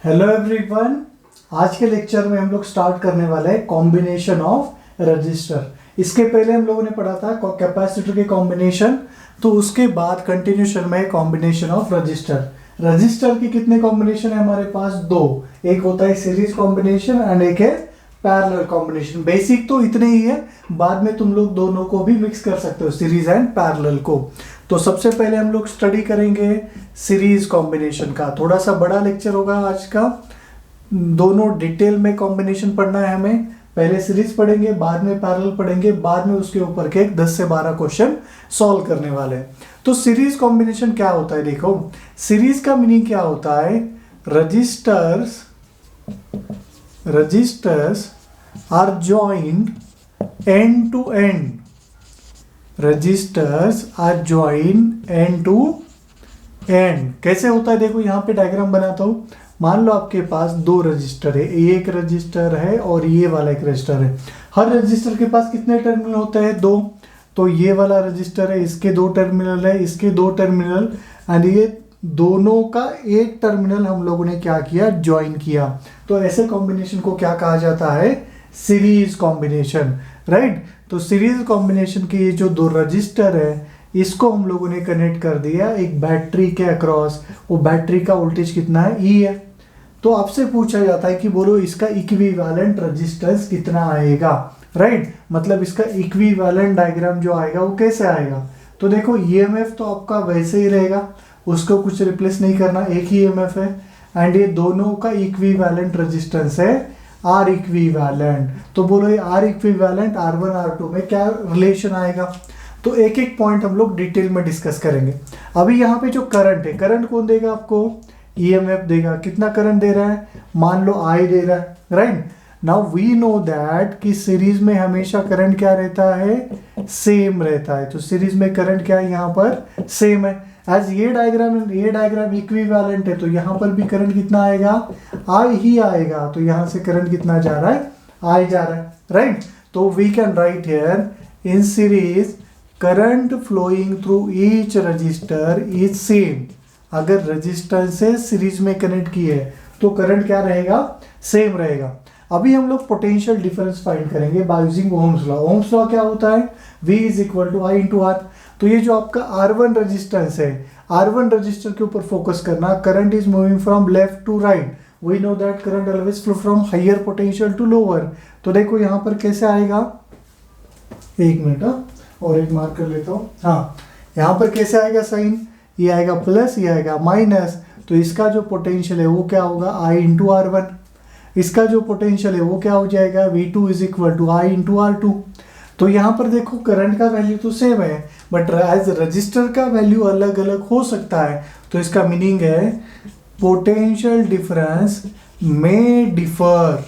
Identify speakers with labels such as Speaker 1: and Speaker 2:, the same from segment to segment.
Speaker 1: Hello everyone, आज के lecture में हम लोग स्टार्ट करने वाले हैं कॉम्बिनेशन ऑफ रजिस्टर। इसके पहले हम लोगों ने पढ़ा था कैपेसिटर के कॉम्बिनेशन, तो उसके बाद कंटिन्यूशन में कॉम्बिनेशन ऑफ रजिस्टर। रजिस्टर की कितने कॉम्बिनेशन है हमारे पास? दो। एक होता है सीरीज कॉम्बिनेशन एंड एक है पैरेलल कॉम्बिनेशन। बेसिक तो इतने ही है, बाद में तुम लोग दोनों को भी मिक्स कर सकते हो, सीरीज एंड पैरेलल को। तो सबसे पहले हम लोग स्टडी करेंगे सीरीज कॉम्बिनेशन का। थोड़ा सा बड़ा लेक्चर होगा आज का, दोनों डिटेल में कॉम्बिनेशन पढ़ना है हमें। पहले सीरीज पढ़ेंगे, बाद में पैरेलल पढ़ेंगे, बाद में उसके ऊपर के 10 से 12 क्वेश्चन सॉल्व करने वाले हैं। तो सीरीज कॉम्बिनेशन क्या होता है? देखो, सीरीज का मीनिंग क्या होता है? Resistors are joined end to end. Resistors are joined end to end. कैसे होता है? देखो, यहाँ पे डायग्राम बनाता हूँ। मान लो आपके पास दो रजिस्टर है, एक रजिस्टर है और ये वाला एक रजिस्टर है। हर रजिस्टर के पास कितने टर्मिनल होते हैं? दो। तो ये वाला रजिस्टर है, इसके दो टर्मिनल है, इसके दो टर्मिनल, एंड ये दोनों का एक टर्मिनल हम लोगों ने क्या किया? ज्वाइन किया। तो ऐसे कॉम्बिनेशन को क्या कहा जाता है? Series combination, right. तो सीरीज कॉम्बिनेशन के ये जो दो रजिस्टर है, इसको हम लोगों ने कनेक्ट कर दिया एक बैटरी के अक्रॉस। वो बैटरी का वोल्टेज कितना है? ई है। तो आपसे पूछा जाता है कि बोलो इसका इक्विवेलेंट रेजिस्टेंस कितना आएगा, राइट। मतलब इसका इक्विवेलेंट डायग्राम जो आएगा वो कैसे आएगा? तो देखो, ईएमएफ तो आपका वैसे ही रहेगा, उसको कुछ रिप्लेस नहीं करना, एक ही ईएमएफ है। एंड ये दोनों का इक्विवेलेंट रेजिस्टेंस है आर इक्विवेलेंट। तो बोलो ये आर इक्विवेलेंट R1 R2 में क्या रिलेशन आएगा? तो एक एक पॉइंट हम लोग डिटेल में डिस्कस करेंगे। अभी यहाँ पे जो करंट है, करंट कौन देगा आपको? ईएमएफ देगा। कितना करंट दे रहा है? मान लो आई दे रहा है, right. Now we know that कि सीरीज में हमेशा करंट क्या रहता है? सेम रहता है। तो सीरीज में करंट क्या है? यहाँ पर सेम है। एज ये डायग्राम इक्विवेलेंट है, तो यहाँ पर भी करंट कितना आएगा? आई ही आएगा। तो यहाँ से करंट कितना जा रहा है? आई जा रहा है, राइट। तो we can write here in series current flowing through each resistor is same. अगर रजिस्टर से सीरीज में कनेक्ट किए तो करंट क्या रहेगा? सेम रहेगा। अभी हम लोग पोटेंशियल डिफरेंस फाइंड करेंगे by using Ohm's law. Ohm's law क्या होता है? V is equal to I into R. तो ये जो आपका R1 रजिस्टेंस है, R1 रजिस्टर के ऊपर फोकस करना। Current is moving from left to right. We know that current always flow from higher potential to lower. तो देखो यहाँ पर कैसे आएगा, एक मिनट और एक मार्क कर लेता हूँ। हाँ, यहाँ पर कैसे आएगा साइन? ये आएगा प्लस, ये आएगा माइनस। तो इसका जो पोटेंशियल है वो क्या होगा? आई इंटू R1। इसका जो पोटेंशियल है वो क्या हो जाएगा? V2 is equal to I into R2। तो यहाँ पर देखो, करंट का वैल्यू तो सेम है, बट एज रजिस्टर का वैल्यू अलग अलग हो सकता है। तो इसका मीनिंग है पोटेंशियल डिफरेंस में differ.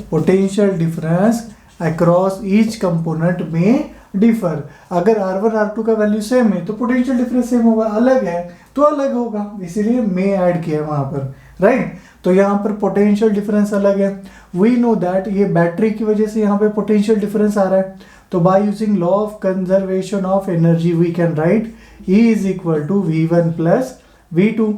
Speaker 1: Potential difference across each component में डिफर। अगर R1 R2 का वैल्यू सेम है तो पोटेंशियल डिफरेंस सेम होगा, अलग है तो अलग होगा, इसीलिए में ऐड किया वहां पर, राइट। तो यहाँ पर पोटेंशियल डिफरेंस अलग है। वी नो दैट ये बैटरी की वजह से यहाँ पे पोटेंशियल डिफरेंस आ रहा है। तो by using law of conservation of energy we can write E is equal to V1 plus V2।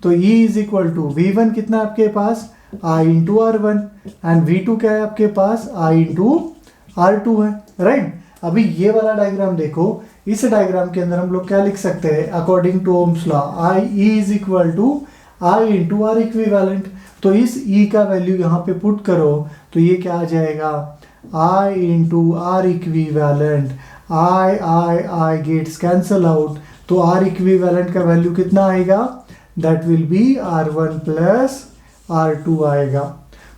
Speaker 1: तो E is equal to V1 कितना है आपके पास? I into R1, and V2 क्या है आपके पास? I इंटू R2 है, राइट। अभी ये वाला डायग्राम देखो, इस डायग्राम के अंदर हम लोग क्या लिख सकते हैं? According to Ohm's law E is equal to I into R equivalent. तो इस E का वैल्यू यहाँ पे पुट करो तो ये क्या आ जाएगा? I into R equivalent. I gets cancel out. तो R इक्विवेलेंट का वैल्यू कितना आएगा? That will be R1 plus R2 आएगा।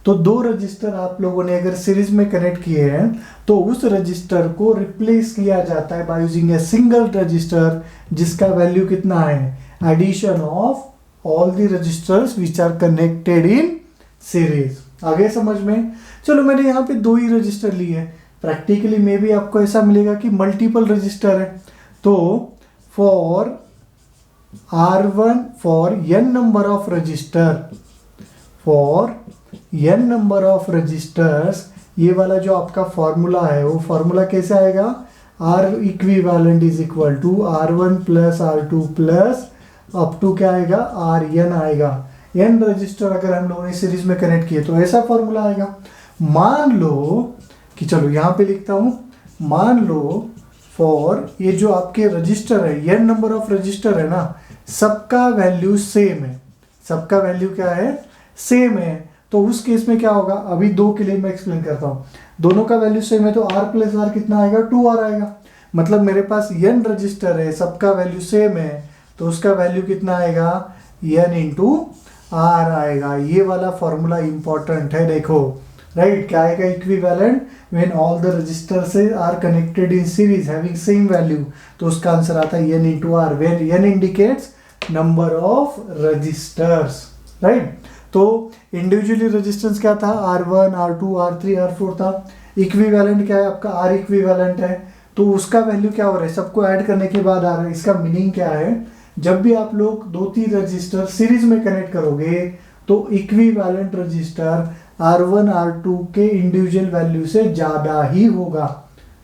Speaker 1: तो दो रजिस्टर आप लोगों ने अगर सीरीज में कनेक्ट किए हैं तो उस रजिस्टर को रिप्लेस किया जाता है by using a single resistor, जिसका वैल्यू कितना है? Addition of all the resistors which are connected in series. आगे समझ में? चलो, मैंने यहाँ पे दो ही रजिस्टर लिए। प्रैक्टिकली में भी आपको ऐसा मिलेगा कि मल्टीपल रजिस्टर है। तो for R1 for n number of resistor, for n number of resistors, ये वाला जो आपका फॉर्मूला है वो फॉर्मूला कैसे आएगा? R equivalent is equal to R1 plus R2 plus up to क्या आएगा? RN आएगा। n रजिस्टर अगर हम लोगों ने सीरीज में कनेक्ट किए तो ऐसा फॉर्मूला आएगा। मान लो कि चलो यहाँ पे लिखता हूँ, मान लो फॉर ये जो आपके रजिस्टर है, n नंबर ऑफ रजिस्टर है ना, सबका वैल्यू सेम है, सबका वैल्यू क्या है, सेम है। तो उस केस में क्या होगा, अभी दो के लिए मैं एक्सप्लेन करता हूँ। दोनों का वैल्यू सेम है तो r प्लस आर कितना आएगा, 2r आएगा। मतलब मेरे पास n रजिस्टर है, सबका वैल्यू सेम है, तो उसका वैल्यू कितना आएगा, n इंटू आर आएगा। ये वाला फॉर्मूला इंपॉर्टेंट है, देखो राइट। क्या आएगा, equivalent when all the resistors are connected in series having same value, तो उसका आंसर आता है n into R, where n indicates number of resistors, right. तो इंडिविजुअली रेजिस्टेंस क्या था, R1, R2, R3, R4 था। इक्विवेलेंट क्या है आपका, R इक्विवेलेंट है, तो उसका वैल्यू क्या हो रहा है, सबको ऐड करने के बाद आ रहा है। इसका मीनिंग क्या है, जब भी आप लोग 2-3 रजिस्टर सीरीज में कनेक्ट करोगे तो इक्विवेलेंट रजिस्टर R1, R2 के इंडिविजुअल वैल्यू से ज्यादा ही होगा।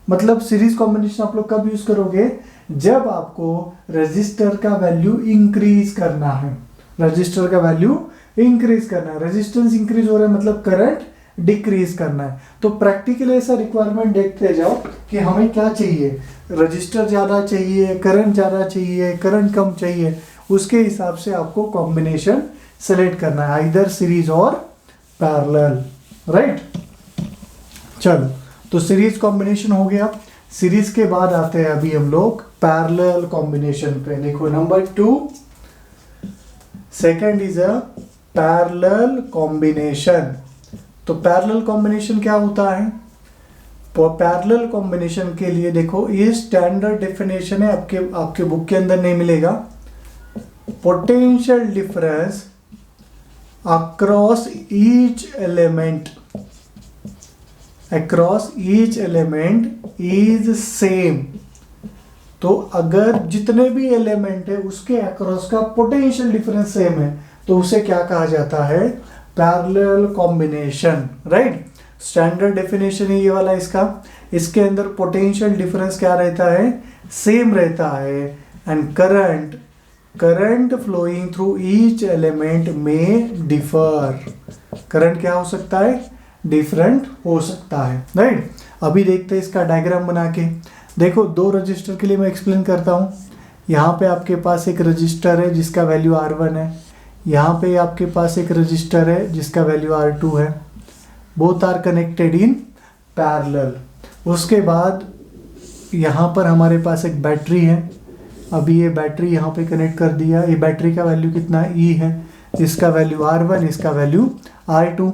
Speaker 1: मतलब सीरीज कॉम्बिनेशन आप लोग कब यूज करोगे, जब आपको रजिस्टर का वैल्यू इंक्रीज करना है, रजिस्टर का वैल्यू इंक्रीज करना है, रेजिस्टेंस इंक्रीज हो रहा है मतलब करंट डिक्रीज करना है। तो प्रैक्टिकली ऐसा रिक्वायरमेंट देखते जाओ कि हमें क्या चाहिए, रजिस्टर ज्यादा चाहिए, करंट ज्यादा चाहिए, करंट कम चाहिए, उसके हिसाब से आपको कॉम्बिनेशन सेलेक्ट करना है, आइदर सीरीज और पैरेलल, राइट। चलो, तो सीरीज कॉम्बिनेशन हो गया। सीरीज के बाद आते हैं अभी हम लोग पैरेलल कॉम्बिनेशन पे। देखो number 2, second is a parallel combination. तो पैरेलल कॉम्बिनेशन क्या होता है, पैरेलल कॉम्बिनेशन के लिए देखो ये स्टैंडर्ड डेफिनेशन है, आपके बुक के अंदर नहीं मिलेगा। Potential difference across each element, across each element is same. तो अगर जितने भी एलिमेंट है उसके अक्रॉस का पोटेंशियल डिफरेंस सेम है तो उसे क्या कहा जाता है, parallel combination, right. Standard definition है ये वाला इसका। इसके अंदर पोटेंशियल डिफरेंस क्या रहता है, सेम रहता है, and current flowing through each element में डिफर। करंट क्या हो सकता है, डिफरेंट हो सकता है, राइट। अभी देखते हैं इसका डायग्राम बना के। देखो दो रजिस्टर के लिए मैं एक्सप्लेन करता हूँ। यहाँ पे आपके पास एक रजिस्टर है जिसका वैल्यू R1 है, यहाँ पे आपके पास एक रजिस्टर है जिसका वैल्यू R2 है, both are connected in parallel. उसके बाद यहाँ पर हमारे पास एक बैटरी है, अभी ये बैटरी यहाँ पे कनेक्ट कर दिया। ये बैटरी का वैल्यू कितना E है, इसका वैल्यू R1, इसका value R2।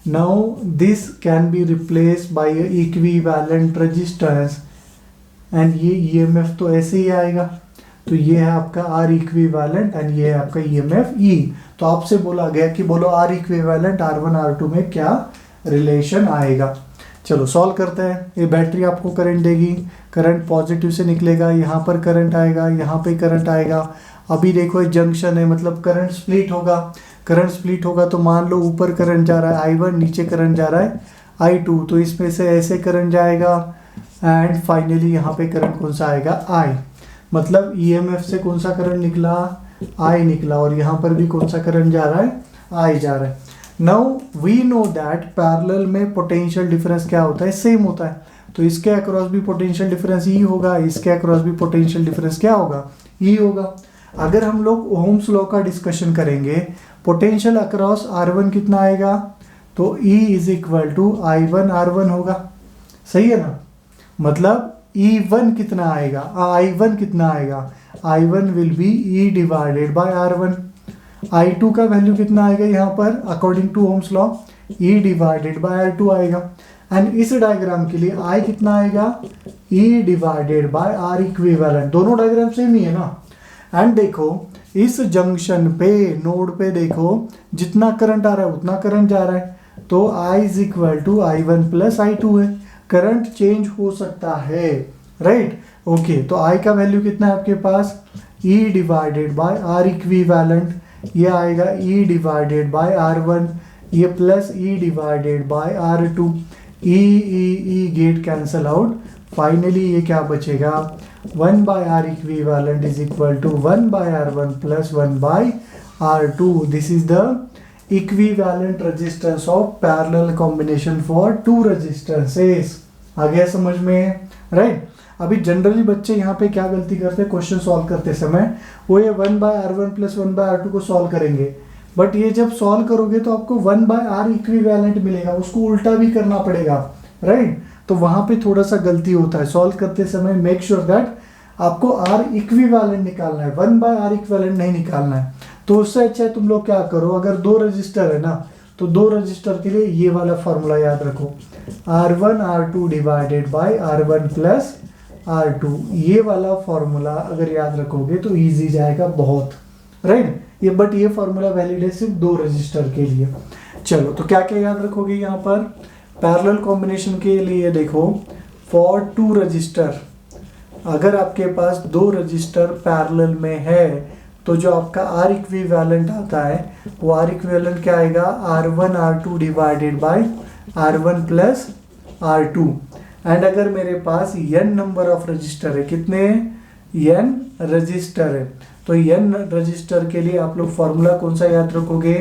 Speaker 1: Now this can be replaced by equivalent resistance, and ये EMF तो ऐसे ही आएगा। तो ये है आपका R इक्विवेलेंट एंड ये है आपका EMF E। तो आपसे बोला गया कि बोलो R इक्विवेलेंट R1 R2 में क्या रिलेशन आएगा। चलो सॉल्व करते हैं। ये बैटरी आपको करंट देगी, करंट पॉजिटिव से निकलेगा, यहाँ पर करंट आएगा, यहाँ पे करंट आएगा। अभी देखो ये जंक्शन है मतलब करंट स्प्लिट होगा। करंट स्प्लिट होगा तो मान लो ऊपर करंट जा रहा है I1, नीचे करंट जा रहा है I2, तो इसमें से ऐसे करंट जाएगा एंड फाइनली यहाँ पे करंट कौन सा आएगा, I। मतलब EMF से कौन सा करंट निकला, I निकला, और यहाँ पर भी कौन सा करंट जा रहा है, I जा रहा है। Now we know that parallel में पोटेंशियल डिफरेंस क्या होता है, सेम होता है। तो इसके अक्रॉस भी पोटेंशियल डिफरेंस E होगा, इसके अक्रॉस भी पोटेंशियल डिफरेंस क्या होगा, E होगा। अगर हम लोग ओम्स लॉ का डिस्कशन करेंगे, पोटेंशियल अक्रॉस R1 कितना आएगा, तो E is equal to I1 R1 होगा, सही है ना। मतलब E1 कितना आएगा, I1 कितना आएगा, I1 will be E divided by R1। I2 का वैल्यू कितना आएगा यहाँ पर, according to Ohm's law E divided by R2 आएगा। एंड इस डायग्राम के लिए I कितना आएगा, E divided by R equivalent. दोनों डायग्राम सेम ही है ना। एंड देखो इस जंक्शन पे, नोड पे देखो जितना करंट आ रहा है उतना करंट जा रहा है, तो I is equal to I1 plus I2 है। करंट चेंज हो सकता है, राइट, ओके। तो I का वैल्यू कितना है आपके पास, E divided by R equivalent, ये आएगा E डिवाइडेड बाय R1, ये plus E divided by R2। E get cancel out, finally ये क्या बचेगा, 1 by R equivalent is equal to 1 by R1 plus 1 by R2। This is the equivalent resistance of parallel combination for two resistances. आ गया समझ में, right. अभी generally बच्चे यहाँ पे क्या गलती करते हैं क्वेश्चन सॉल्व करते समय, वो ये 1/R1 प्लस 1/R2 को सॉल्व करेंगे, बट ये जब सॉल्व करोगे तो आपको 1/R इक्विवेलेंट मिलेगा, उसको उल्टा भी करना पड़ेगा, राइट। तो वहां पे थोड़ा सा गलती होता है सॉल्व करते समय। मेक श्योर दैट आपको R इक्विवेलेंट निकालना है, 1/R इक्विवेलेंट नहीं निकालना है। तो उससे अच्छा है तुम लोग क्या करो, अगर दो रजिस्टर है ना तो दो रजिस्टर के लिए ये वाला फॉर्मूला याद रखो, R1 R2 divided by R1 plus R2। ये वाला फॉर्मूला अगर याद रखोगे तो इजी जाएगा बहुत, राइट। ये बट ये फॉर्मूला वैलिड है सिर्फ दो रजिस्टर के लिए। चलो तो क्या क्या याद रखोगे यहाँ पर, पैरेलल कॉम्बिनेशन के लिए देखो, फॉर टू रजिस्टर, अगर आपके पास दो रजिस्टर पैरेलल में है तो जो आपका R इक्विवेलेंट आता है वो R इक्विवेलेंट क्या आएगा, R1 R2 divided by R1 plus R2। And अगर मेरे पास n नंबर ऑफ रजिस्टर है, कितने n रजिस्टर है, तो n रजिस्टर के लिए आप लोग फॉर्मूला कौन सा याद रखोगे,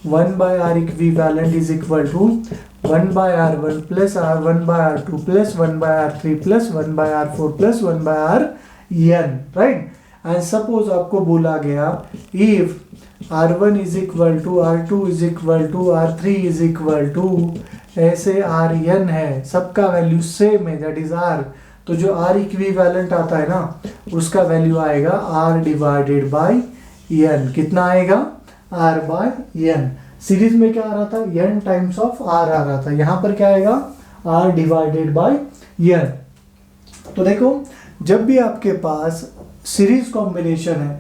Speaker 1: 1/R equivalent is equal to 1/R1 plus R1/R2 plus 1/R3 plus 1/R4 plus 1/Rn, right. And suppose आपको बोला गया if R1 is equal to R2 is equal to R3 is equal to ऐसे Rn है, सबका value same है, that is R, तो जो R equivalent आता है ना उसका वैल्यू आएगा R डिवाइडेड बाय n। कितना आएगा, R बाय n। सीरीज में क्या आ रहा था, n टाइम्स ऑफ R आ रहा था, यहाँ पर क्या आएगा, R डिवाइडेड बाय n। तो देखो जब भी आपके पास सीरीज कॉम्बिनेशन है,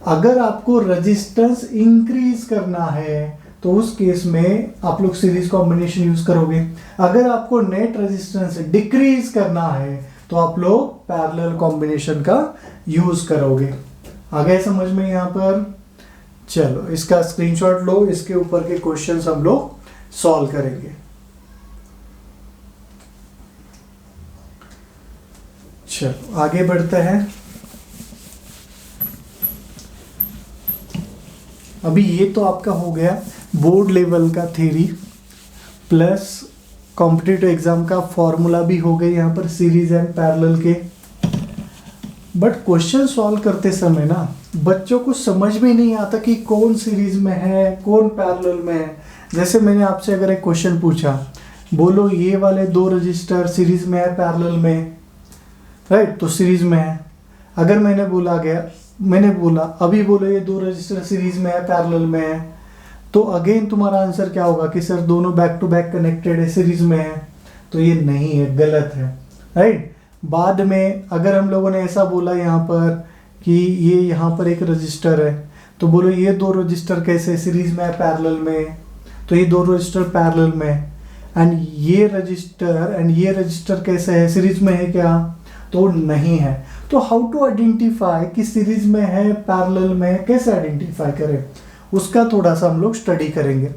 Speaker 1: अगर आपको रेजिस्टेंस इंक्रीज करना है तो उस केस में आप लोग सीरीज कॉम्बिनेशन यूज करोगे। अगर आपको नेट रेजिस्टेंस डिक्रीज करना है तो आप लोग पैरेलल कॉम्बिनेशन का यूज करोगे। आ गए समझ में यहाँ पर। चलो इसका स्क्रीनशॉट लो, इसके ऊपर के क्वेश्चंस हम लोग सॉल्व करेंगे। चलो आगे बढ़ते हैं। अभी ये तो आपका हो गया बोर्ड लेवल का थ्योरी प्लस कॉम्पिटिटिव एग्जाम का फॉर्मूला भी हो गए यहाँ पर सीरीज एंड पैरेलल के। बट क्वेश्चन सॉल्व करते समय ना बच्चों को समझ में नहीं आता कि कौन सीरीज में है कौन पैरेलल में है। जैसे मैंने आपसे अगर एक क्वेश्चन पूछा, बोलो ये वाले दो रजिस्टर सीरीज में है पैरेलल में, राइट, तो सीरीज में है। अगर मैंने बोला अभी बोलो ये दो रजिस्टर सीरीज में है पैरेलल में है, तो अगेन तुम्हारा आंसर क्या होगा कि सर दोनों बैक टू बैक कनेक्टेड है, सीरीज में है, तो ये नहीं है, गलत है, राइट। बाद में अगर हम लोगों ने ऐसा बोला यहाँ पर कि ये यहाँ पर एक रजिस्टर है, तो बोलो ये दो रजिस्टर कैसे सीरीज में है पैरेलल में, तो ये दो रजिस्टर पैरेलल में, एंड ये रजिस्टर कैसे है, सीरीज में है क्या, तो नहीं है। तो हाउ टू आइडेंटिफाई कि सीरीज में है पैरेलल में, कैसे आइडेंटिफाई करें, उसका थोड़ा सा हम लोग स्टडी करेंगे।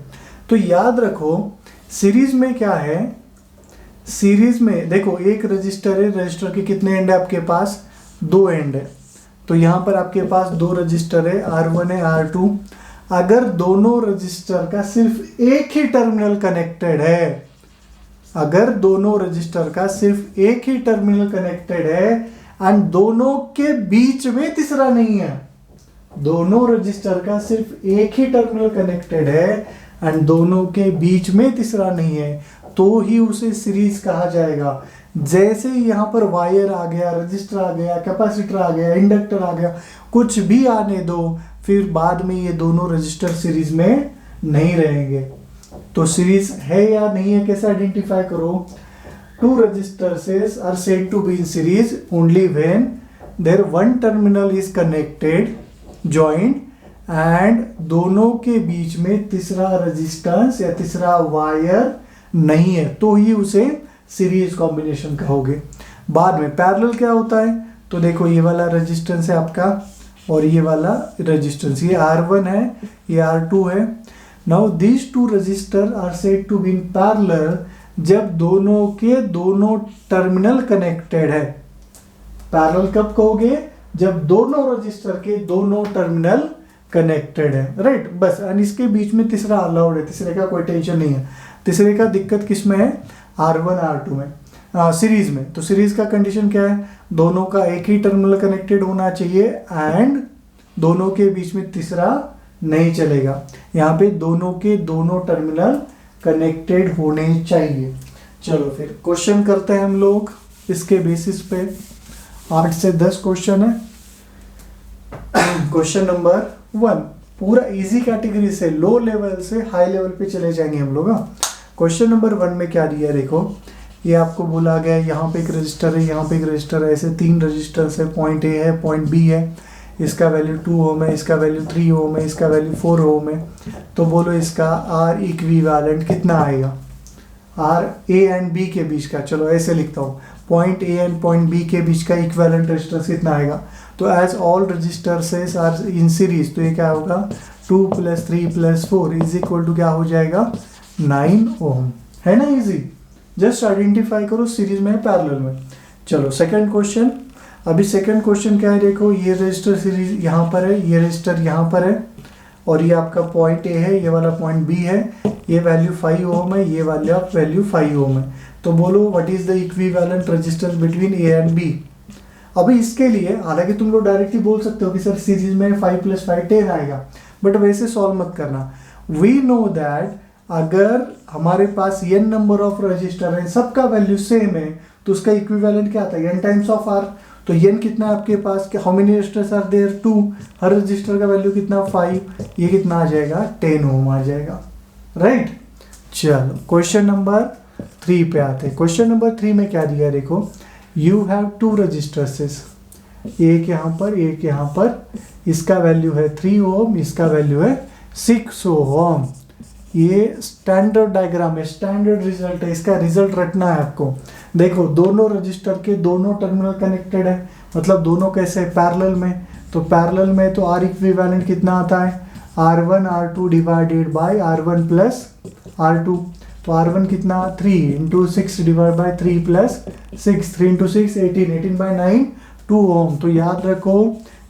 Speaker 1: तो याद रखो सीरीज में क्या है, सीरीज में देखो एक रजिस्टर है, रजिस्टर के कितने एंड है आपके पास, दो एंड है, तो यहाँ पर आपके पास दो रजिस्टर है, R1 है R2। अगर दोनों रजिस्टर का सिर्फ एक ही टर्मिनल कनेक्टेड है, अगर दोनों रजिस्टर का सिर्फ एक ही टर्मिनल कनेक्टेड है एंड दोनों के बीच में तीसरा नहीं है, दोनों रजिस्टर का सिर्फ एक ही टर्मिनल कनेक्टेड है एंड दोनों के बीच में तीसरा नहीं है, तो ही उसे सीरीज कहा जाएगा। जैसे यहाँ पर वायर आ गया, रजिस्टर आ गया, कैपेसिटर आ गया, इंडक्टर आ गया, कुछ भी आने दो, फिर बाद में ये दोनों रजिस्टर सीरीज में नहीं रहेंगे। तो सीरीज है या नहीं है कैसे आइडेंटिफाई करो, two resistors are said to be in series only when there one terminal is connected joint end दोनों के बीच में तीसरा रेजिस्टेंस या तीसरा वायर नहीं है, तो ही उसे सीरीज कॉम्बिनेशन कहोगे। बाद में पैरेलल क्या होता है, तो देखो ये वाला रेजिस्टेंस है आपका और ये वाला रेजिस्टेंस, ये R1 है, ये R2 है। Now this two resistor are said to be in parallel जब दोनों के दोनों टर्मिनल कनेक्टेड है। पैरेलल कब कहोगे, जब दोनों रजिस्टर के दोनों टर्मिनल कनेक्टेड है, राइट। बस एंड इसके बीच में तीसरा अलाउड है, तीसरे का कोई टेंशन नहीं है। तीसरे का दिक्कत किस में है? R1 R2 में, सीरीज में। तो सीरीज का कंडीशन क्या है? दोनों का एक ही टर्मिनल कनेक्टेड होना चाहिए एंड दोनों के बीच में तीसरा नहीं चलेगा। यहाँ पे दोनों के दोनों टर्मिनल कनेक्टेड होने चाहिए। चलो फिर क्वेश्चन करते हैं हम लोग इसके बेसिस पे। 8 से 10 क्वेश्चन है। क्वेश्चन नंबर 1 पूरा इजी कैटेगरी से, लो लेवल से हाई लेवल पे चले जाएंगे हम लोग। क्वेश्चन नंबर 1 में क्या दिया देखो, ये आपको बोला गया यहाँ पे एक रजिस्टर है, यहाँ पे एक रजिस्टर है, ऐसे 3 रजिस्टर है। पॉइंट ए है, पॉइंट बी है, इसका वैल्यू 2 ओम है, इसका वैल्यू 3 ओम है, इसका वैल्यू 4 ओम है। तो बोलो इसका आर इक्विवेलेंट कितना आएगा? आर ए एंड बी के बीच का, चलो ऐसे लिखता हूँ, point A and point B के बीच का इक्विवेलेंट रेजिस्टेंस कितना आएगा? तो as all resistors are in series, तो ये क्या होगा? 2 + 3 + 4 इज इक्वल टू क्या हो जाएगा? 9 ओम। है ना इजी? जस्ट आइडेंटिफाई करो सीरीज में है पैरेलल में। चलो सेकंड क्वेश्चन। अभी सेकंड क्वेश्चन क्या है देखो, ये रजिस्टर सीरीज यहाँ पर है, ये रजिस्टर यहाँ पर है और ये आपका पॉइंट ए है, ये वाला पॉइंट बी है, ये वैल्यू 5 ओम है, ये वाला वैल्यू 5 ओम है। तो बोलो what is the equivalent resistance between A and B. अभी इसके लिए हालांकि तुम लोग डायरेक्टली बोल सकते हो कि सर सीरीज में 5 + 5 10 आएगा, बट वैसे सॉल्व मत करना। वी नो दैट अगर हमारे पास n नंबर ऑफ रजिस्टर है, सबका वैल्यू सेम है, तो उसका इक्विवेलेंट क्या आता है? n times of r। तो n कितना है आपके पास? How many resistors are there? 2। हर रजिस्टर का वैल्यू कितना? 5। ये कितना आ जाएगा? 10 ओम आ जाएगा, राइट। चलो क्वेश्चन नंबर 3 पे आते हैं। क्वेश्चन नंबर 3 में क्या दिया है देखो, यू हैव 2 रजिस्टर्स, एक यहाँ पर, एक यहाँ पर, इसका वैल्यू है 3 ओम, इसका वैल्यू है 6 ओम। ये स्टैंडर्ड डायग्राम है, स्टैंडर्ड रिजल्ट है, इसका रिजल्ट रटना है आपको। देखो दोनों रजिस्टर के दोनों टर्मिनल कनेक्टेड है, मतलब दोनों कैसे? पैरेलल में। तो पैरेलल में तो आर इक्विवेलेंट कितना आता है? R1 R2 divided by R1 plus R2। तो R1 कितना? 3 × 6 डिवाइड बाय 3 + 6, 3 × 6 18, 18/9 2 ओम। तो याद रखो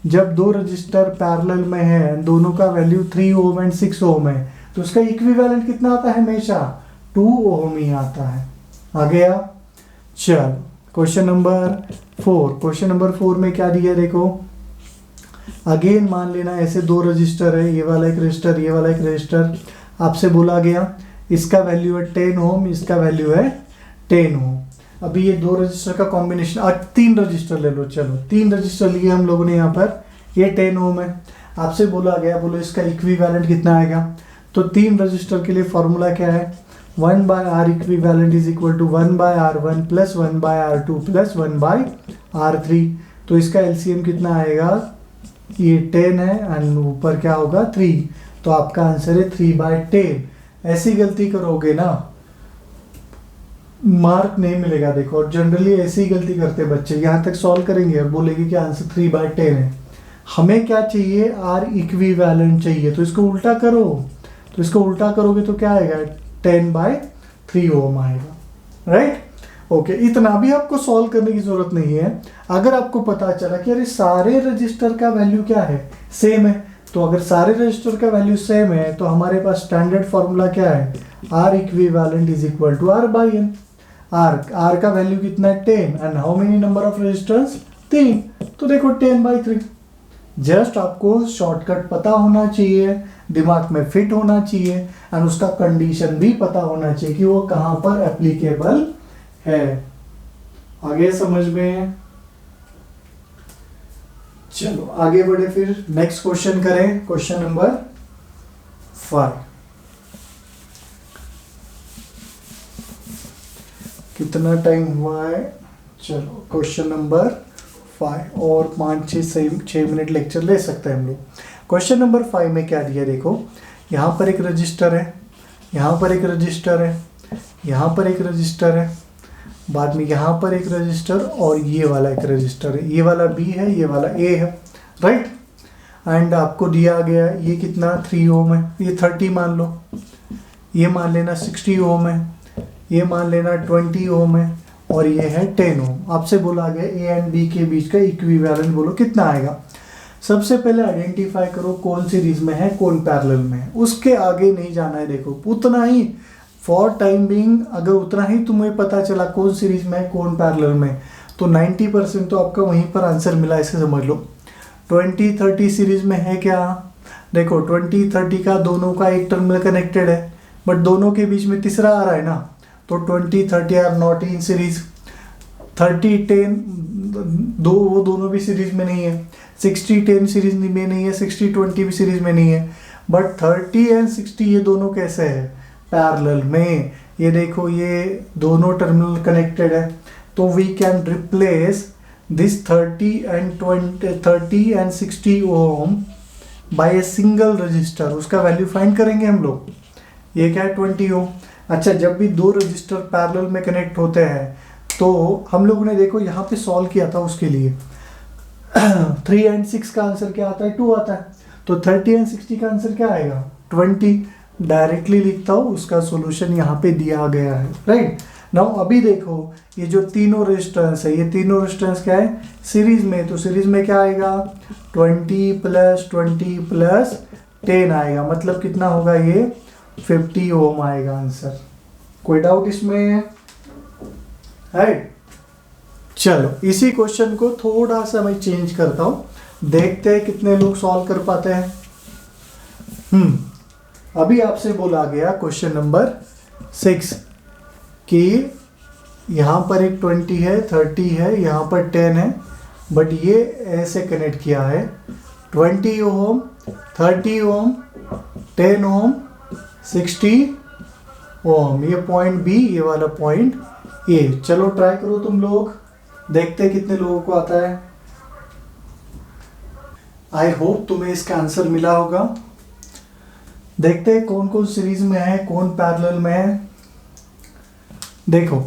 Speaker 1: जब दो रजिस्टर पैरेलल में है, दोनों का वैल्यू 3 ओम एंड 6 ओम है, तो उसका इक्विवेलेंट कितना आता है? हमेशा 2 ओम ही आता है। आ गया? चल क्वेश्चन नंबर 4। क्वेश्चन नंबर 4 में क्या दिया देखो, अगेन मान लेना ऐसे 2 रजिस्टर है, ये वाला एक रजिस्टर, ये वाला एक रजिस्टर। आपसे बोला गया इसका वैल्यू है 10 ओम, इसका वैल्यू है 10 ओम। अभी ये 2 रजिस्टर का कॉम्बिनेशन, आज 3 रजिस्टर ले लो। चलो 3 रजिस्टर लिए हम लोगों ने यहाँ पर, ये 10 ओम है। आपसे बोला गया बोलो इसका इक्विवेलेंट कितना आएगा? तो 3 रजिस्टर के लिए फॉर्मूला क्या है? 1/R equivalent is equal to 1/R1 + 1/R2 + 1/R3। तो इसका एलसीएम कितना आएगा? ये 10 है एंड ऊपर क्या होगा? 3। तो आपका आंसर है 3/10। ऐसी गलती करोगे ना मार्क नहीं मिलेगा। देखो और जनरली ऐसी ही गलती करते बच्चे, यहाँ तक सॉल्व करेंगे और बोलेंगे कि आंसर 3/10 है। हमें क्या चाहिए? आर इक्विवेलेंट चाहिए। तो इसको उल्टा करो, तो इसको उल्टा करोगे तो क्या आएगा? 10/3 ओम आएगा, राइट। ओके, इतना भी आपको सॉल्व करने की जरूरत नहीं है। अगर आपको पता चला कि अरे सारे रजिस्टर का वैल्यू क्या है? सेम है। तो अगर सारे रजिस्टर का वैल्यू सेम है तो हमारे पास स्टैंडर्ड फॉर्मूला क्या है? R equivalent is equal to R/N। R का वैल्यू कितना है? 10 and how many number of resistors? 3। तो देखो 10/3। जस्ट आपको शॉर्टकट पता होना चाहिए, दिमाग में फिट होना चाहिए एंड उसका कंडीशन भी पता होना चाहिए कि वो कहां पर एप्लीकेबल है। आगे समझ में? चलो आगे बढ़े, फिर नेक्स्ट क्वेश्चन करें। Question number 5। कितना टाइम हुआ है? चलो क्वेश्चन नंबर 5 और 5-6 मिनट लेक्चर ले सकते हैं हम लोग। क्वेश्चन नंबर 5 में क्या दिया देखो, यहाँ पर एक रजिस्टर है, यहाँ पर एक रजिस्टर है, यहाँ पर एक रजिस्टर है, बाद में यहाँ पर एक रजिस्टर और ये वाला एक रजिस्टर है। ये वाला B है, ये वाला A है, राइट। एंड आपको दिया गया ये कितना? 3 ओम है, ये 30 मान लो, ये मान लेना 60 ओम है, ये मान लेना 20 ओम है और ये है 10 ओम। आपसे बोला गया A एंड B के बीच का इक्विवेलेंट बोलो कितना आएगा। सबसे पहले आइडेंटिफाई करो कौन सीरीज में है कौन पैरेलल में है, उसके आगे नहीं जाना है। देखो उतना ही, फॉर टाइम बीइंग अगर उतना ही तुम्हें पता चला कौन सीरीज में है कौन पैरेलल में, तो 90% तो आपका वहीं पर आंसर मिला, इसे समझ लो। 20-30 सीरीज में है क्या? देखो 20-30 का दोनों का एक टर्मिनल कनेक्टेड है, बट दोनों के बीच में तीसरा आ रहा है ना, तो 20-30 आर नॉट इन सीरीज। 30-10 वो दोनों भी सीरीज में नहीं है। 60-10 सीरीज में नहीं है, 60-20 भी सीरीज में नहीं है, बट 30 एंड 60 ये दोनों कैसे है? पैरेलल में। ये देखो ये दोनों टर्मिनल कनेक्टेड है, तो we can replace this 30 and 60 ohm by a single resistor. उसका वैल्यू फाइंड करेंगे हम लोग। ये क्या है? 20 ओम। अच्छा, जब भी दो रजिस्टर पैरेलल में कनेक्ट होते हैं तो हम लोगों ने देखो यहाँ पे सॉल्व किया था उसके लिए 3 एंड 6 का आंसर क्या आता है? 2 आता है। तो 30 एंड 60 का आंसर क्या आएगा? 20। डायरेक्टली लिखता हूँ, उसका सॉल्यूशन यहाँ पे दिया गया है, राइट। नाउ अभी देखो ये जो तीनों रेजिस्टेंस है, ये तीनों रेजिस्टेंस क्या है? सीरीज में। तो सीरीज में क्या आएगा? 20 + 20 + 10 आएगा, मतलब कितना होगा ये? 50 ओम आएगा आंसर। कोई डाउट इसमें? राइट। चलो इसी क्वेश्चन को थोड़ा सा मैं चेंज करता हूँ, देखते हैं कितने लोग सॉल्व कर पाते हैं। अभी आपसे बोला गया क्वेश्चन नंबर 6 कि यहाँ पर एक 20 है, 30 है, यहाँ पर 10 है, बट ये ऐसे कनेक्ट किया है 20 ओम, 30 ओम, 10 ओम, 60 ओम। ये पॉइंट बी, ये वाला पॉइंट ए। चलो ट्राई करो तुम लोग, देखते हैं कितने लोगों को आता है। आई होप तुम्हें इसका आंसर मिला होगा। देखते हैं कौन कौन सीरीज में है कौन पैरेलल में है। देखो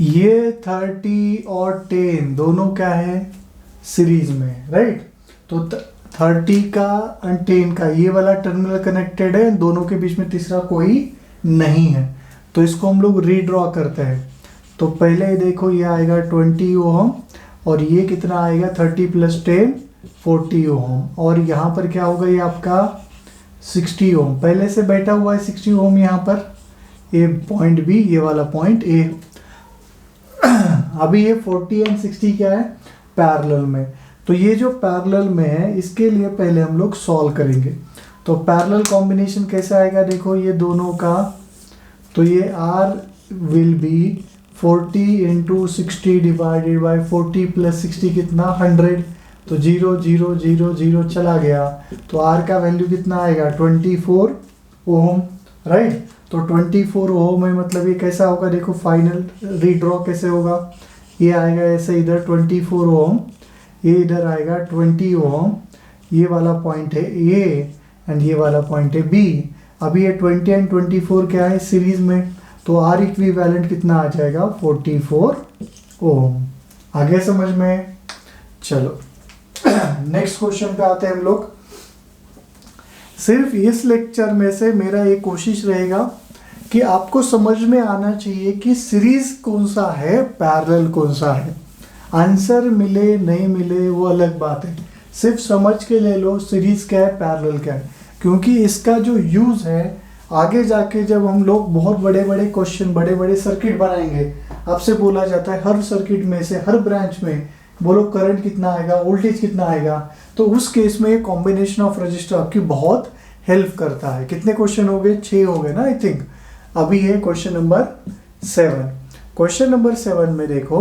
Speaker 1: ये 30 और 10 दोनों क्या है? सीरीज में, राइट। तो 30 का और 10 का ये वाला टर्मिनल कनेक्टेड है, दोनों के बीच में तीसरा कोई नहीं है, तो इसको हम लोग रीड्रॉ करते हैं। तो पहले देखो ये आएगा 20 ओम, और ये कितना आएगा? 30 + 10 40 ओम, और यहाँ पर क्या होगा? ये आपका 60 ओम पहले से बैठा हुआ है, 60 ओम यहाँ पर। ये पॉइंट बी, ये वाला पॉइंट ए। अभी ये 40 एंड 60 क्या है? पैरेलल में। तो ये जो पैरेलल में है इसके लिए पहले हम लोग सॉल्व करेंगे। तो पैरेलल कॉम्बिनेशन कैसे आएगा? देखो ये दोनों का, तो ये R will be 40 × 60 divided by 40 + 60 कितना? 100। तो 0 0 0 0 चला गया, तो R का वैल्यू कितना आएगा? 24 ओम, राइट। तो 24 ओम है, मतलब ये कैसा होगा? देखो फाइनल रीड्रॉ कैसे होगा? ये आएगा ऐसे, इधर 24 ओम, ये इधर आएगा 20 ओम, ये वाला पॉइंट है ए एंड ये वाला पॉइंट है बी। अभी ये 20 एंड 24 क्या है? सीरीज में, तो R इक्विवेलेंट कितना आ जाएगा? 44 ओम। आगे समझ में? चलो नेक्स्ट क्वेश्चन पे आते हैं हम लोग। सिर्फ इस लेक्चर में से मेरा ये कोशिश रहेगा कि आपको समझ में आना चाहिए कि सीरीज कौन सा है, पैरेलल कौन सा है। आंसर मिले नहीं मिले वो अलग बात है, सिर्फ समझ के ले लो सीरीज क्या है पैरेलल क्या है, क्योंकि इसका जो यूज़ है आगे जाके जब हम लोग बहुत बड़े बड़े क्वेश्चन, बड़े बड़े सर्किट बनाएंगे, आपसे बोला जाता है हर सर्किट में से, हर ब्रांच में बोलो करंट कितना आएगा, वोल्टेज कितना आएगा, तो उस केस में कॉम्बिनेशन ऑफ रजिस्टर आपकी बहुत हेल्प करता है। कितने क्वेश्चन हो गए? 6 हो गए ना आई थिंक। अभी है क्वेश्चन नंबर 7। क्वेश्चन नंबर 7 में देखो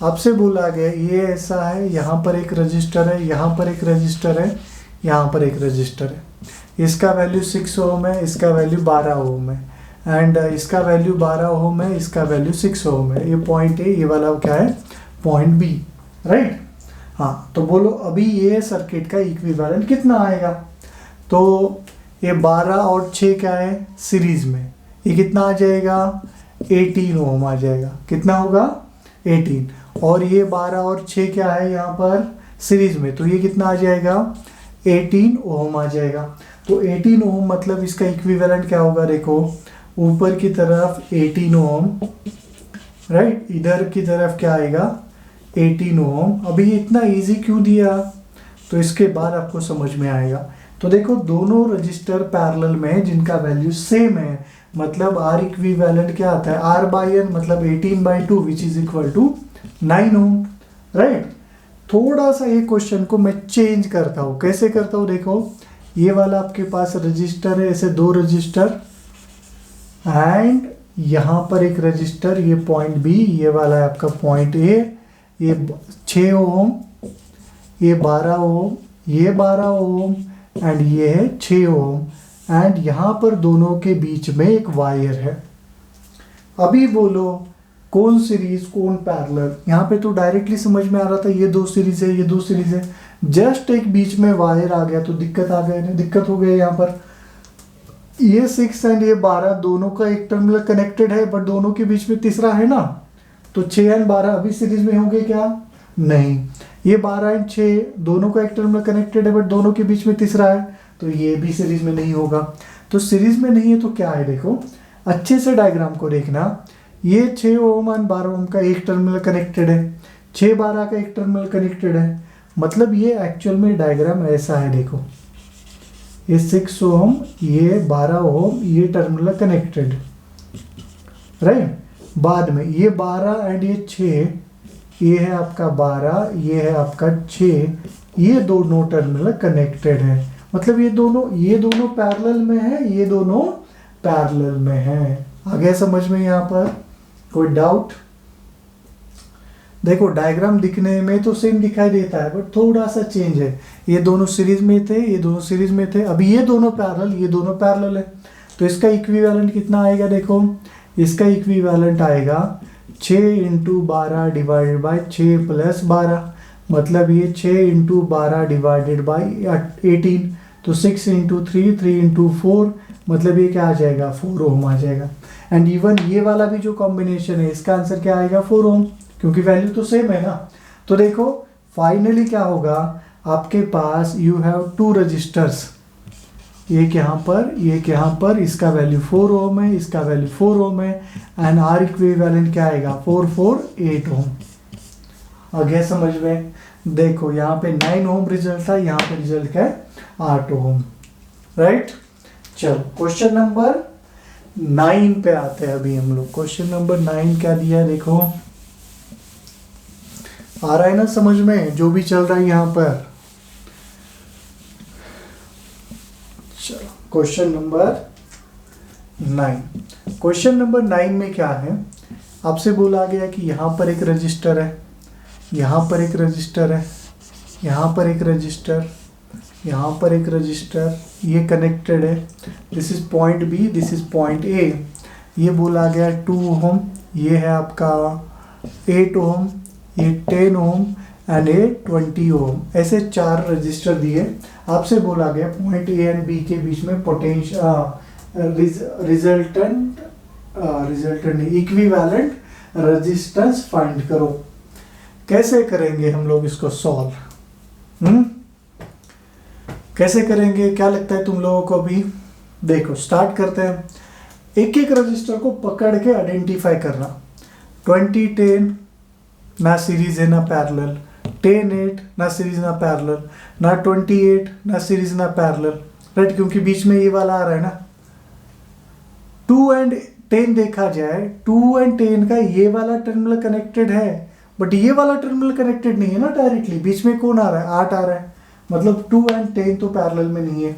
Speaker 1: आपसे बोला गया ये ऐसा है, यहाँ पर एक रजिस्टर है, यहाँ पर एक रजिस्टर है, यहाँ पर एक रजिस्टर है, इसका वैल्यू 6 ओम है, इसका वैल्यू 12 ओम है, एंड इसका वैल्यू 12 ओम है, इसका वैल्यू 6 ओम है। ये पॉइंट है, ये वाला क्या है? Point B, right. हाँ, तो बोलो अभी ये सर्किट का इक्विवेलेंट कितना आएगा? तो ये 12 और 6 क्या है? सीरीज में, ये कितना आ जाएगा? 18 ओम आ जाएगा। कितना होगा? 18। और ये 12 और 6 क्या है यहाँ पर? सीरीज में, तो ये कितना आ जाएगा? 18 ओम आ जाएगा। तो 18 ओम मतलब इसका इक्विवेलेंट क्या होगा? देखो ऊपर की तरफ 18 ओम, राइट, इधर की तरफ क्या आएगा? 18 ओम। अभी इतना इजी क्यों दिया? तो इसके बाद आपको समझ में आएगा। तो देखो दोनों रजिस्टर पैरेलल में है जिनका वैल्यू सेम है, मतलब R इक्विवेलेंट क्या आता है, R/N मतलब 18/2 which is equal to 9 ohm, right. थोड़ा सा ये क्वेश्चन को मैं चेंज करता हूँ। कैसे करता हूँ, देखो ये वाला आपके पास रजिस्टर है, ऐसे दो रजिस्टर, एंड यहाँ पर एक रजिस्टर, ये पॉइंट बी, ये वाला है आपका पॉइंट ए, ये 6 ओम, ये 12 ओम, ये 12 ओम, एंड ये है 6 ओम, एंड यहाँ पर दोनों के बीच में एक वायर है। अभी बोलो कौन सीरीज कौन पैरेलल। यहाँ पे तो डायरेक्टली समझ में आ रहा था ये दो सीरीज है, ये दो सीरीज है, जस्ट एक बीच में वायर आ गया तो दिक्कत आ गई, दिक्कत हो गई। यहाँ पर ये 6 एंड ये 12 दोनों का एक टर्मिनल कनेक्टेड है, बट दोनों के बीच में तीसरा है ना, तो 6 एंड 12 अभी सीरीज में होंगे क्या, नहीं। ये 12 एंड 6 दोनों का एक टर्मिनल कनेक्टेड है, बट दोनों के बीच में तीसरा है, तो ये भी सीरीज में नहीं होगा। तो सीरीज में नहीं है तो क्या है, देखो अच्छे से डायग्राम को देखना। ये 6 ओम और 12 ओम का एक टर्मिनल कनेक्टेड है, 6-12 का एक टर्मिनल कनेक्टेड है, मतलब ये एक्चुअल में डायग्राम ऐसा है। देखो ये 6 ओम, ये 12 ओम, ये टर्मिनल कनेक्टेड, राइट। बाद में ये 12 एंड ये 6, ये है आपका 12, ये है आपका 6, ये दोनों टर्मिनल कनेक्टेड है, मतलब ये दोनों पैरेलल में है, ये दोनों पैरेलल में है। आ गया समझ में यहाँ पर, कोई डाउट? देखो डायग्राम दिखने में तो सेम दिखाई देता है, बट थोड़ा सा चेंज है। ये दोनों सीरीज में थे, ये दोनों सीरीज में थे, अभी ये दोनों पैरेलल, ये दोनों पैरेलल है, तो इसका इक्विवेलेंट कितना आएगा, देखो इसका इक्विवेलेंट आएगा 6 × 12 डिवाइडेड बाई 6 + 12, मतलब ये 6 × 12 डिवाइडेड बाई 18, तो 6 × 3, 3 × 4, मतलब ये क्या आ जाएगा, 4 ओम आ जाएगा। एंड इवन ये वाला भी जो कॉम्बिनेशन है, इसका आंसर क्या आएगा, 4 ओम, क्योंकि वैल्यू तो सेम है ना। तो देखो फाइनली क्या होगा, आपके पास यू हैव 2 रजिस्टर्स, एक यहाँ पर, एक यहाँ पर, इसका वैल्यू 4 ओम है, इसका वैल्यू 4 ओम है, एंड आर इक्विवेलेंट क्या आएगा, 4 4 8 ओम। आ गया समझ में? देखो यहाँ पे 9 ओम रिजल्ट था, यहाँ पे रिजल्ट क्या है, 8 ओम, राइट। चलो क्वेश्चन नंबर 9 पे आते हैं अभी हम लोग। क्वेश्चन नंबर 9 क्या दिया है, देखो आ रहा है ना समझ में जो भी चल रहा है यहाँ पर। चलो क्वेश्चन नंबर 9, क्वेश्चन नंबर 9 में क्या है, आपसे बोला गया कि यहाँ पर एक रजिस्टर है, यहाँ पर एक रजिस्टर है, यहाँ पर एक रजिस्टर, यहाँ पर एक रजिस्टर, ये कनेक्टेड है, this is point B, this is point A. ये बोला गया 2 ओम, ये है आपका 8 ओम, ये 10 ओम एंड ये 20 ओम, ऐसे 4 रजिस्टर दिए। आपसे बोला गया पॉइंट ए एंड बी के बीच में रिजल्टेंट इक्विवेलेंट रेजिस्टेंस फाइंड करो। कैसे करेंगे हम लोग इसको सॉल्व, कैसे करेंगे, क्या लगता है तुम लोगों को? भी देखो स्टार्ट करते हैं। एक एक रजिस्टर को पकड़ के आइडेंटिफाई करना। 20 10 ना सीरीज है ना पैरेलल, 10 8 ना सीरीज ना पैरेलल, ना 28 ना सीरीज ना पैरेलल, राइट, क्योंकि बीच में ये वाला आ रहा है ना। 2 एंड 10 देखा जाए, 2 एंड 10 का ये वाला टर्मिनल कनेक्टेड है, बट ये वाला टर्मिनल कनेक्टेड नहीं है ना डायरेक्टली। बीच में कौन आ रहा है, 8 आ रहा है, मतलब 2 एंड 10 तो पैरेलल में नहीं है।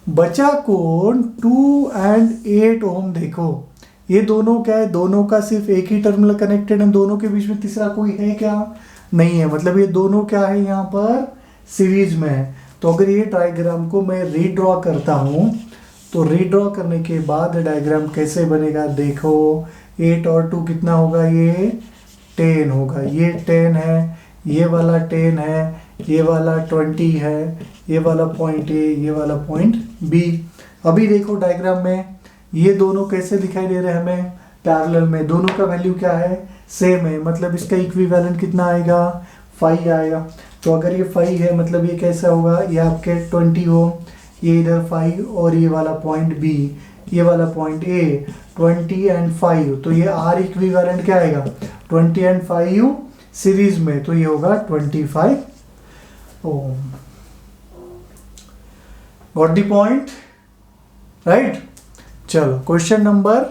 Speaker 1: बचा कौन, 2 एंड 8 ओम। देखो ये दोनों क्या है, दोनों का सिर्फ एक ही टर्मिनल कनेक्टेड है, दोनों के बीच में तीसरा कोई है क्या, नहीं है, मतलब ये दोनों क्या है, यहाँ पर सीरीज में है। तो अगर ये डायग्राम को मैं रीड्रॉ करता हूँ, तो रीड्रॉ करने के बाद डायग्राम कैसे बनेगा, देखो 8 और 2 कितना होगा, ये 10 होगा, ये 10 है, ये वाला 10 है, ये वाला 20 है, ये वाला पॉइंट ए, ये वाला पॉइंट बी। अभी देखो डायग्राम में ये दोनों कैसे दिखाई दे रहे हैं हमें, पैरेलल में, दोनों का वैल्यू क्या है, सेम है, मतलब इसका इक्विवेलेंट कितना आएगा, 5 आएगा। तो अगर ये 5 है मतलब ये कैसा होगा, ये आपके 20 ओम, ये इधर 5 और ये वाला पॉइंट बी, ये वाला पॉइंट ए, 20 एंड 5, तो ये आर इक्विवेलेंट क्या आएगा, 20 एंड 5 सीरीज में, तो ये होगा 25 ohm. Got the point, right. चलो क्वेश्चन नंबर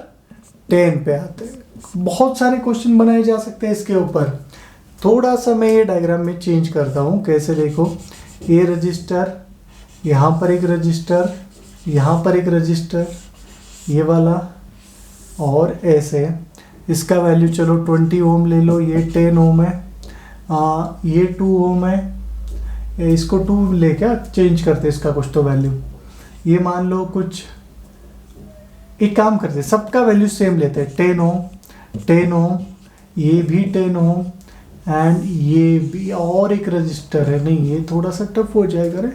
Speaker 1: 10 पे आते हैं। बहुत सारे क्वेश्चन बनाए जा सकते हैं इसके ऊपर। थोड़ा सा मैं ये डायग्राम में चेंज करता हूँ। कैसे, देखो ये रजिस्टर, यहाँ पर एक रजिस्टर, यहाँ पर एक रजिस्टर, ये वाला, और ऐसे इसका वैल्यू चलो 20 ओम ले लो, ये 10 ओम है, ये 2 ओम है, इसको 2 ले क्या चेंज करते इसका कुछ तो वैल्यू, ये मान लो कुछ, एक काम करते सबका वैल्यू सेम लेते हैं, 10 ओम, 10 ओम, ये भी 10 ओम, एंड ये भी, और एक रजिस्टर है, नहीं ये थोड़ा सा टफ हो जाएगा रे,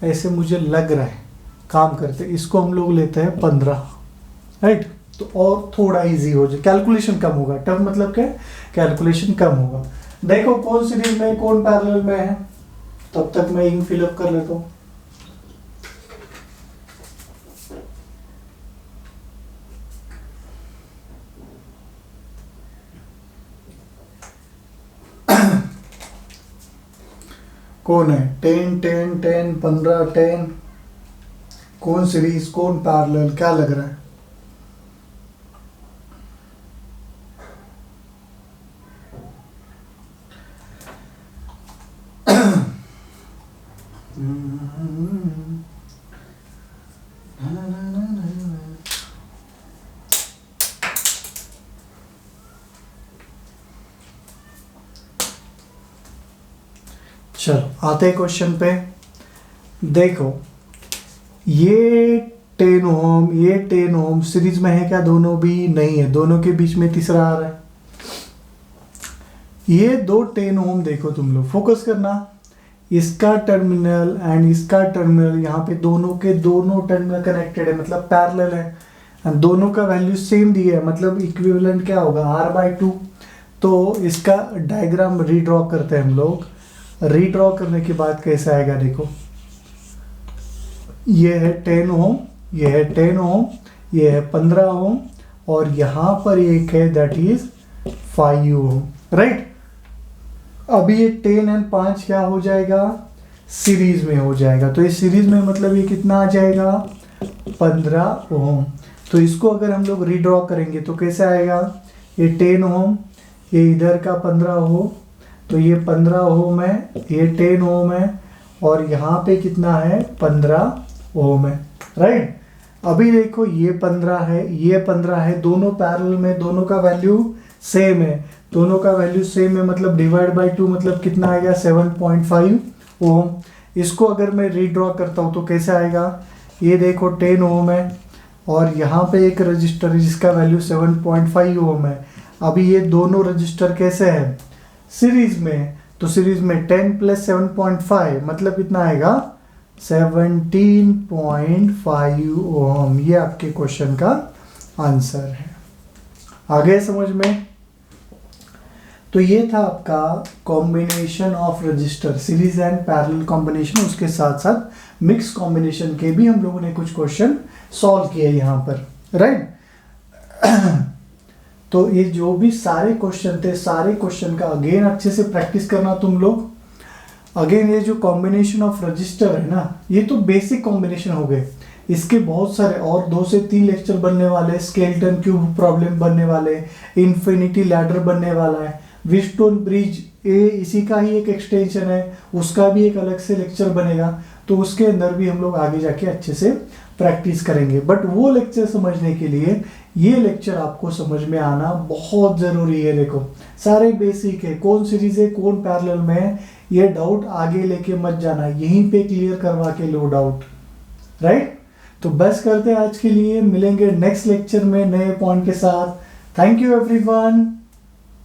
Speaker 1: ऐसे मुझे लग रहा है। काम करते इसको हम लोग लेते हैं 15, राइट। तो और थोड़ा इजी हो जाए, कैलकुलेशन कम होगा, टफ मतलब क्या, कैलकुलेशन कम होगा। देखो कौन सीरीज में कौन पैरेलल में है, तब तक मैं इंक फिलअप कर लेता हूँ। कौन है 10 10 10 15 10, कौन सीरीज कौन पैरेलल, क्या लग रहा है? चलो आते हैं क्वेश्चन पे। देखो ये 10 ओम, ये 10 ओम सीरीज में है क्या? दोनों भी नहीं है, दोनों के बीच में तीसरा आ रहा है। ये दो 10 ओम देखो तुम लोग, फोकस करना, इसका टर्मिनल एंड इसका टर्मिनल, यहाँ पे दोनों के दोनों टर्मिनल कनेक्टेड है, मतलब पैरेलल है, एंड दोनों का वैल्यू सेम दिया है, मतलब इक्विवेलेंट क्या होगा, r/2। तो इसका डायग्राम रीड्रॉ करते हैं हम लोग। रीड्रॉ करने के बाद कैसे आएगा, देखो ये है 10 ओम, ये है 10 ओम, ये है 15 ओम, और यहाँ पर एक है दैट इज 5 ओम, राइट। अभी ये 10 एंड 5 क्या हो जाएगा, सीरीज में हो जाएगा। तो इस सीरीज में मतलब ये कितना आ जाएगा, 15 ओम। तो इसको अगर हम लोग रीड्रॉ करेंगे तो कैसे आएगा, ये 10 ओम, ये इधर का 15 ओम, तो ये 15 ओम है, ये 10 ओम है, और यहाँ पे कितना है, 15 ओम है, राइट। अभी देखो ये 15 है, ये 15 है, दोनों पैरेलल में, दोनों का वैल्यू सेम है, दोनों का वैल्यू सेम है, मतलब डिवाइड बाय 2 मतलब कितना आएगा, 7.5 ओम। इसको अगर मैं रीड्रॉ करता हूँ तो कैसे आएगा, ये देखो 10 ओम है, और यहाँ पे एक रजिस्टर है जिसका वैल्यू 7.5 ओम है। अभी ये दोनों रजिस्टर कैसे हैं, सीरीज में, तो सीरीज में 10 + 7.5 मतलब कितना आएगा, 17.5 ओम। ये आपके क्वेश्चन का आंसर है। आगे समझ में? तो ये था आपका combination of register, series and parallel combination. उसके साथ साथ मिक्स कॉम्बिनेशन के भी हम लोगों ने कुछ क्वेश्चन सॉल्व किए यहाँ पर, राइट। तो ये जो भी सारे क्वेश्चन थे, सारे क्वेश्चन का अगेन अच्छे से प्रैक्टिस करना तुम लोग। अगेन ये जो कॉम्बिनेशन ऑफ रजिस्टर है ना, ये तो बेसिक कॉम्बिनेशन हो गए। इसके बहुत सारे और 2 से 3 लेक्चर बनने वाले, स्केलेटन क्यूब प्रॉब्लम बनने वाले, इन्फिनिटी लैडर बनने वाला है, व्हीटस्टोन ब्रिज ए इसी का ही एक एक्सटेंशन है, उसका भी एक अलग से लेक्चर बनेगा। तो उसके अंदर भी हम लोग आगे जाके अच्छे से प्रैक्टिस करेंगे। बट वो लेक्चर समझने के लिए ये लेक्चर आपको समझ में आना बहुत ज़रूरी है। देखो सारे बेसिक है, कौन सीरीज है कौन पैरेलल में है, ये डाउट आगे लेके मत जाना, यहीं पे क्लियर करवा के लो डाउट, राइट। तो बस करते हैं आज के लिए, मिलेंगे नेक्स्ट लेक्चर में नए पॉइंट के साथ। Thank you everyone.